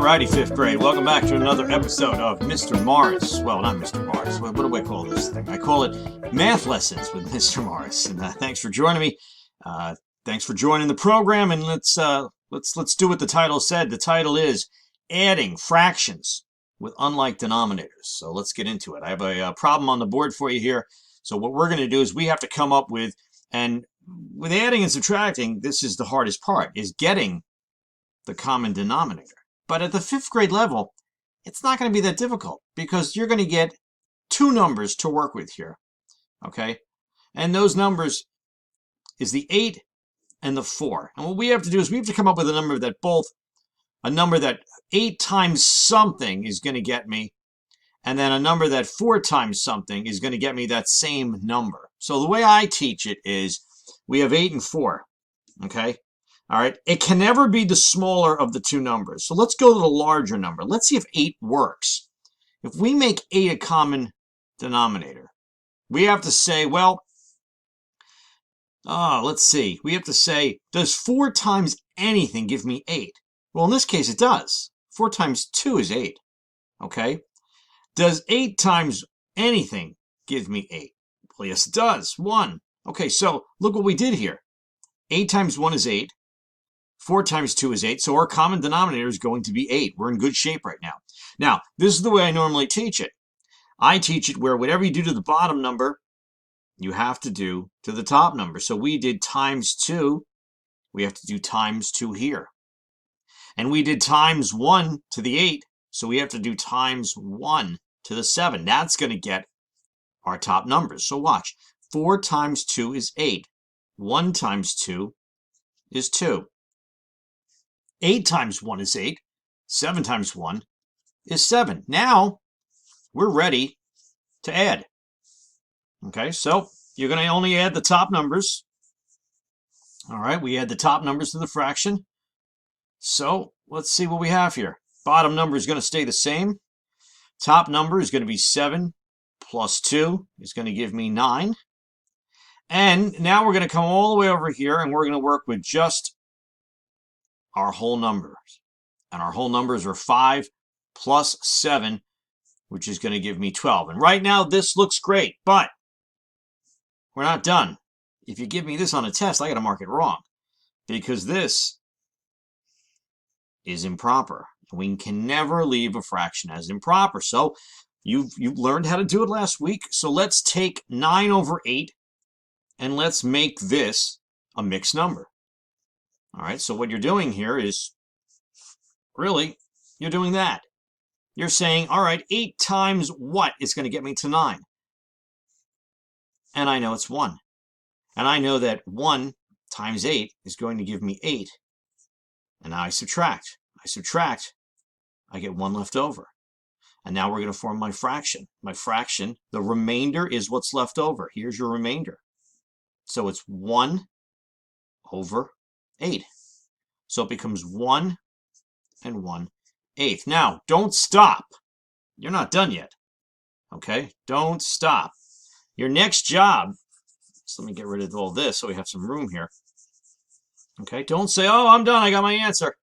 Alrighty, fifth grade. Welcome back to another episode of Mr. Morris. Well, not Mr. Morris. What do I call this thing? I call it Math Lessons with Mr. Morris. And thanks for joining me. Thanks for joining the program. And let's do what the title said. The title is Adding Fractions with Unlike Denominators. So let's get into it. I have a problem on the board for you here. So what we're going to do is we have to come up with, and with adding and subtracting, this is the hardest part, is getting the common denominator. But at the fifth grade level, it's not going to be that difficult because you're going to get two numbers to work with here, okay? And those numbers is the 8 and the 4. And what we have to do is we have to come up with a number that 8 times something is going to get me, and then a number that 4 times something is going to get me that same number. So the way I teach it is we have 8 and 4, okay? All right, it can never be the smaller of the two numbers. So let's go to the larger number. Let's see if 8 works. If we make 8 a common denominator, we have to say, well, let's see. We have to say, does 4 times anything give me 8? Well, in this case, it does. 4 times 2 is 8, okay? Does 8 times anything give me 8? Well, yes, it does. 1. Okay, so look what we did here. 8 times 1 is 8. 4 times 2 is 8, so our common denominator is going to be 8. We're in good shape right now. Now, this is the way I normally teach it. I teach it where whatever you do to the bottom number, you have to do to the top number. So we did times 2. We have to do times 2 here. And we did times 1 to the 8, so we have to do times 1 to the 7. That's going to get our top numbers. So watch. 4 times 2 is 8. 1 times 2 is 2. 8 times 1 is 8. 7 times 1 is 7. Now, we're ready to add. Okay, so you're going to only add the top numbers. All right, we add the top numbers to the fraction. So, let's see what we have here. Bottom number is going to stay the same. Top number is going to be 7 plus 2 is going to give me 9. And now we're going to come all the way over here, and we're going to work with just our whole numbers. And our whole numbers are 5 plus 7, which is going to give me 12. And right now, this looks great, but we're not done. If you give me this on a test, I got to mark it wrong because this is improper. We can never leave a fraction as improper. So you've learned how to do it last week. So let's take 9 over 8 and let's make this a mixed number. All right, so what you're doing here is, really, you're doing that. You're saying, all right, 8 times what is going to get me to 9? And I know it's 1. And I know that 1 times 8 is going to give me 8. And now I subtract. I get 1 left over. And now we're going to form my fraction. My fraction, the remainder is what's left over. Here's your remainder. So it's 1 over 8. So it becomes 1 and 1/8. Now, don't stop. You're not done yet. Okay? Don't stop. Your next job, so let me get rid of all this so we have some room here. Okay? Don't say, oh, I'm done. I got my answer.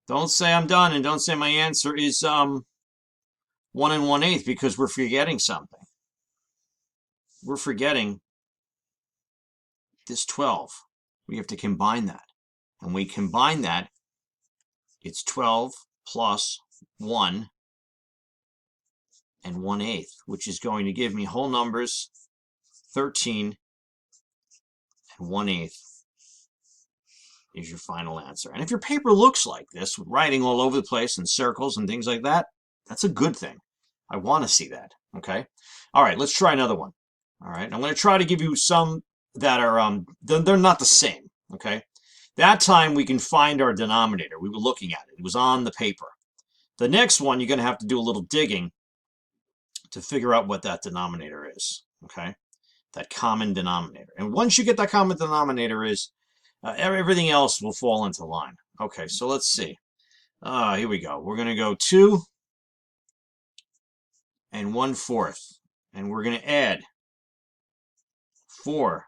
Don't say I'm done, and don't say my answer is 1 and 1/8 because we're forgetting something. We're forgetting this 12. We have to combine that. And we combine that, it's 12 plus 1 and 1/8, which is going to give me whole numbers 13 and 1/8 is your final answer. And if your paper looks like this, with writing all over the place and circles and things like that, that's a good thing. I want to see that, okay? All right, let's try another one. All right, I'm going to try to give you some that are, they're not the same, okay? That time we can find our denominator. We were looking at it. It was on the paper. The next one, you're going to have to do a little digging to figure out what that denominator is, okay? That common denominator. And once you get that common denominator is, everything else will fall into line. Okay, so let's see. Here we go. We're going to go 2 and 1/4. And we're going to add 4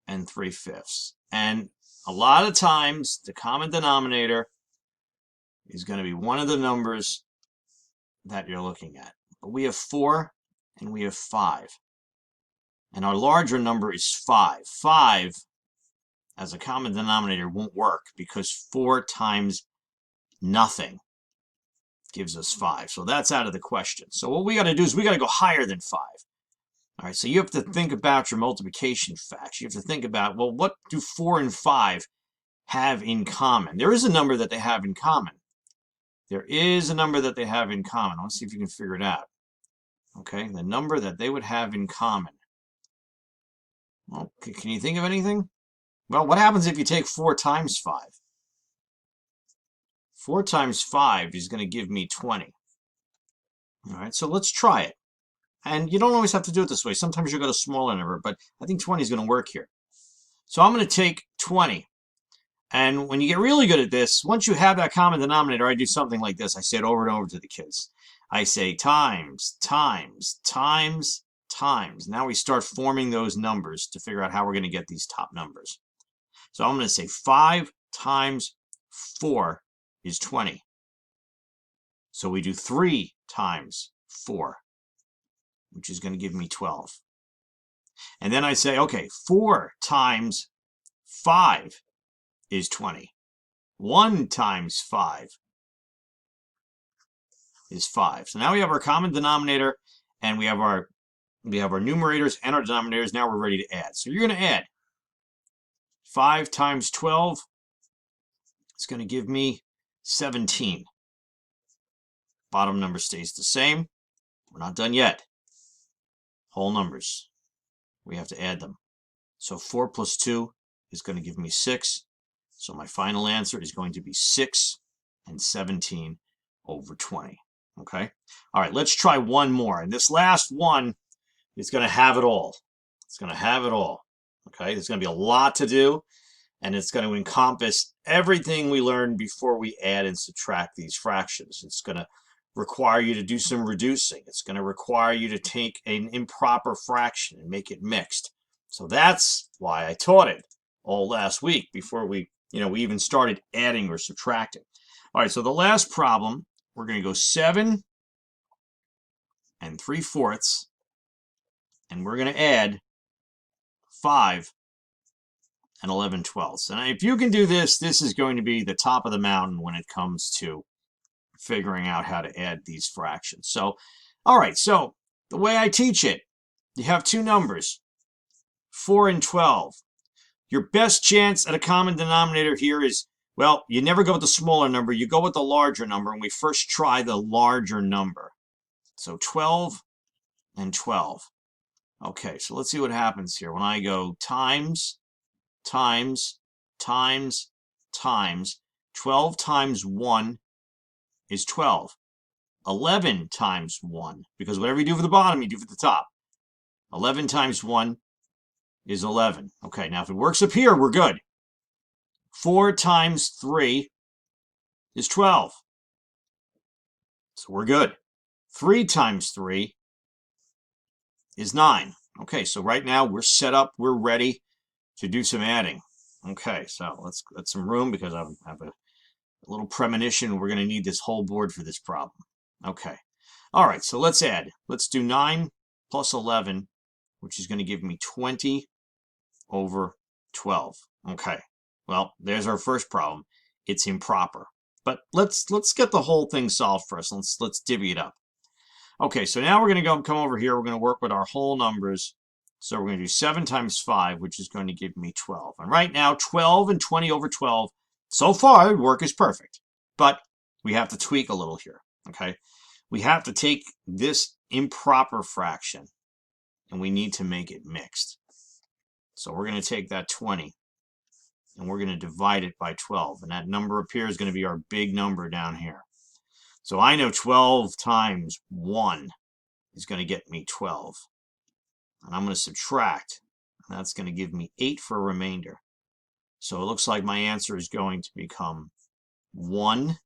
and 3/5. And a lot of times, the common denominator is going to be one of the numbers that you're looking at. But we have 4 and we have 5. And our larger number is 5. 5 as a common denominator won't work because 4 times nothing gives us 5. So that's out of the question. So what we got to do is we got to go higher than 5. All right, so you have to think about your multiplication facts. You have to think about, well, what do 4 and 5 have in common? There is a number that they have in common. There is a number that they have in common. Let's see if you can figure it out. Okay, the number that they would have in common. Well, can you think of anything? Well, what happens if you take 4 times 5? 4 times 5 is going to give me 20. All right, so let's try it. And you don't always have to do it this way. Sometimes you'll go to a smaller number, but I think 20 is going to work here. So I'm going to take 20. And when you get really good at this, once you have that common denominator, I do something like this. I say it over and over to the kids. I say times, times, times, times. Now we start forming those numbers to figure out how we're going to get these top numbers. So I'm going to say 5 times 4 is 20. So we do 3 times 4, which is going to give me 12. And then I say, okay, 4 times 5 is 20. 1 times 5 is 5. So now we have our common denominator, and we have our numerators and our denominators. Now we're ready to add. So you're going to add 5 times 12. It's going to give me 17. Bottom number stays the same. We're not done yet. Whole numbers. We have to add them. So 4 plus 2 is going to give me 6. So my final answer is going to be 6 and 17 over 20. Okay? All right, let's try one more. And this last one is going to have it all. It's going to have it all. Okay? There's going to be a lot to do, and it's going to encompass everything we learned before we add and subtract these fractions. It's going to require you to do some reducing. It's going to require you to take an improper fraction and make it mixed. So that's why I taught it all last week before we even started adding or subtracting. All right, so the last problem, we're going to go 7 3/4, and we're going to add 5 11/12. And if you can do this, this is going to be the top of the mountain when it comes to figuring out how to add these fractions. So, all right, so the way I teach it, you have two numbers, 4 and 12. Your best chance at a common denominator here is, well, you never go with the smaller number. You go with the larger number, and we first try the larger number. So 12 and 12. Okay, so let's see what happens here. When I go times, times, times, times, 12 times 1 is 12. 11 times 1, because whatever you do for the bottom, you do for the top. 11 times 1 is 11. Okay, now if it works up here, we're good. 4 times 3 is 12. So we're good. 3 times 3 is 9. Okay, so right now we're set up, we're ready to do some adding. Okay, so let's get some room because I have a little premonition. We're going to need this whole board for this problem. Okay. All right, so let's add. Let's do 9 plus 11, which is going to give me 20 over 12. Okay. Well, there's our first problem. It's improper. But let's get the whole thing solved first. Let's divvy it up. Okay, so now we're going to come over here. We're going to work with our whole numbers. So we're going to do 7 times 5, which is going to give me 12. And right now, 12 and 20 over 12, so far, the work is perfect. But we have to tweak a little here, okay? We have to take this improper fraction, and we need to make it mixed. So we're going to take that 20, and we're going to divide it by 12. And that number up here is going to be our big number down here. So I know 12 times 1 is going to get me 12. And I'm going to subtract, and that's going to give me 8 for a remainder. So it looks like my answer is going to become 1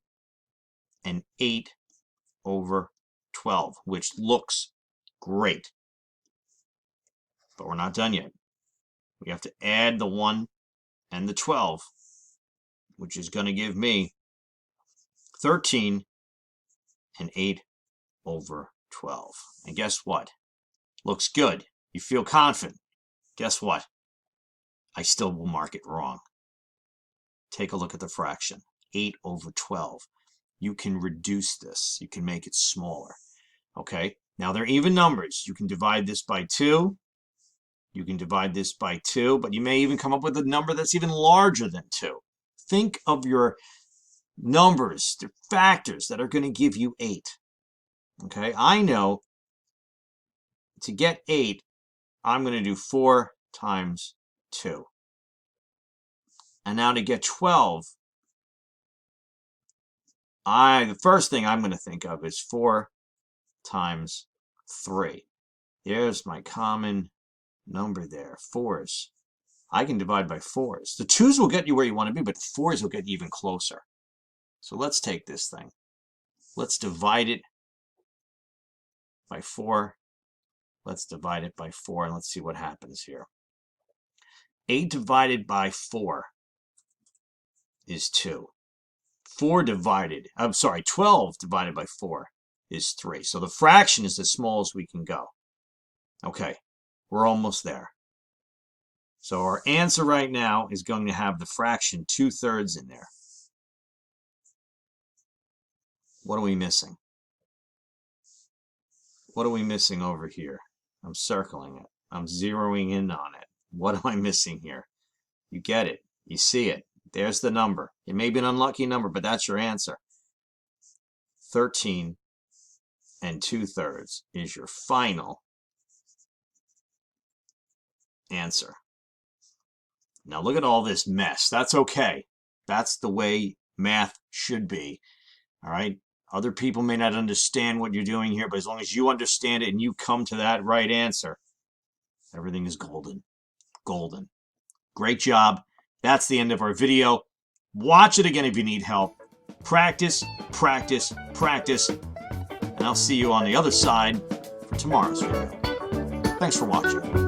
and 8 over 12, which looks great. But we're not done yet. We have to add the 1 and the 12, which is going to give me 13 and 8 over 12. And guess what? Looks good. You feel confident. Guess what? I still will mark it wrong. Take a look at the fraction. 8 over 12. You can reduce this. You can make it smaller. Okay? Now, they're even numbers. You can divide this by 2. You can divide this by 2, but you may even come up with a number that's even larger than 2. Think of your numbers, the factors that are going to give you 8. Okay? I know to get 8, I'm going to do 4 times 2. And now to get 12, the first thing I'm going to think of is 4 times 3. There's my common number there, 4s. I can divide by 4s. The 2s will get you where you want to be, but the 4s will get you even closer. So let's take this thing. Let's divide it by 4. Let's divide it by 4, and let's see what happens here. 8 divided by 4 is 2. 12 divided by 4 is 3. So the fraction is as small as we can go. Okay, we're almost there. So our answer right now is going to have the fraction 2/3 in there. What are we missing? What are we missing over here? I'm circling it. I'm zeroing in on it. What am I missing here? You get it. You see it. There's the number. It may be an unlucky number, but that's your answer. 13 and 2/3 is your final answer. Now look at all this mess. That's okay. That's the way math should be. All right? Other people may not understand what you're doing here, but as long as you understand it and you come to that right answer, everything is golden. Golden. Great job. That's the end of our video. Watch it again if you need help. Practice, practice, practice. And I'll see you on the other side for tomorrow's video. Thanks for watching.